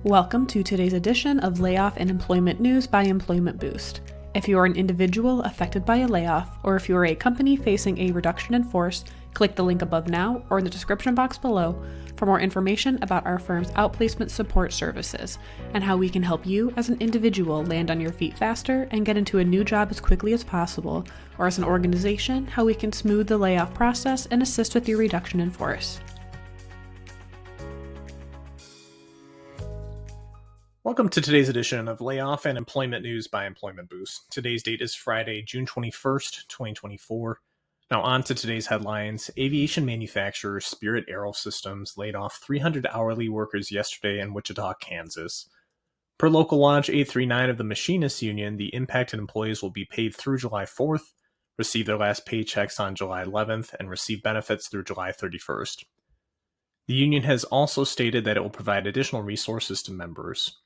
Welcome to today's edition of Layoff and Employment News by Employment Boost. If you are an individual affected by a layoff, or if you are a company facing a reduction in force, click the link above now or in the description box below for more information about our firm's outplacement support services and how we can help you as an individual land on your feet faster and get into a new job as quickly as possible, or as an organization, how we can smooth the layoff process and assist with your reduction in force. Welcome to today's edition of Layoff and Employment News by Employment Boost. Today's date is Friday, June 21st, 2024. Now on to today's headlines. Aviation manufacturer Spirit AeroSystems laid off 300 hourly workers yesterday in Wichita, Kansas. Per Local Law 839 of the Machinists Union, the impacted employees will be paid through July 4th, receive their last paychecks on July 11th, and receive benefits through July 31st. The union has also stated that it will provide additional resources to members.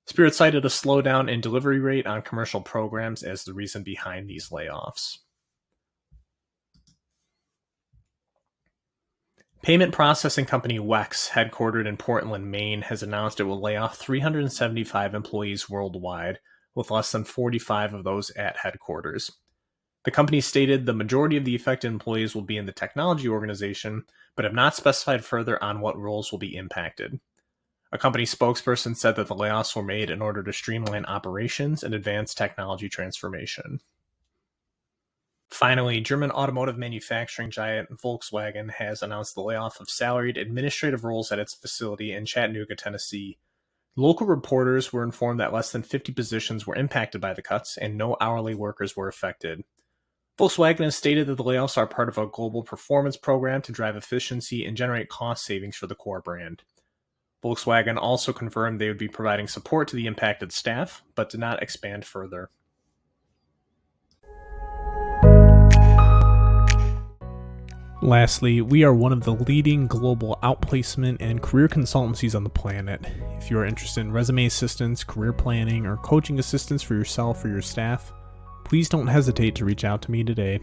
Spirit cited a slowdown in delivery rate on commercial programs as the reason behind these layoffs. Payment processing company WEX, headquartered in Portland, Maine, has announced it will lay off 375 employees worldwide, with less than 45 of those at headquarters. The company stated the majority of the affected employees will be in the technology organization, but have not specified further on what roles will be impacted. A company spokesperson said that the layoffs were made in order to streamline operations and advance technology transformation. Finally, German automotive manufacturing giant Volkswagen has announced the layoff of salaried administrative roles at its facility in Chattanooga, Tennessee. Local reporters were informed that less than 50 positions were impacted by the cuts and no hourly workers were affected. Volkswagen has stated that the layoffs are part of a global performance program to drive efficiency and generate cost savings for the core brand. Volkswagen also confirmed they would be providing support to the impacted staff, but did not expand further. Lastly, we are one of the leading global outplacement and career consultancies on the planet. If you are interested in resume assistance, career planning, or coaching assistance for yourself or your staff, please don't hesitate to reach out to me today.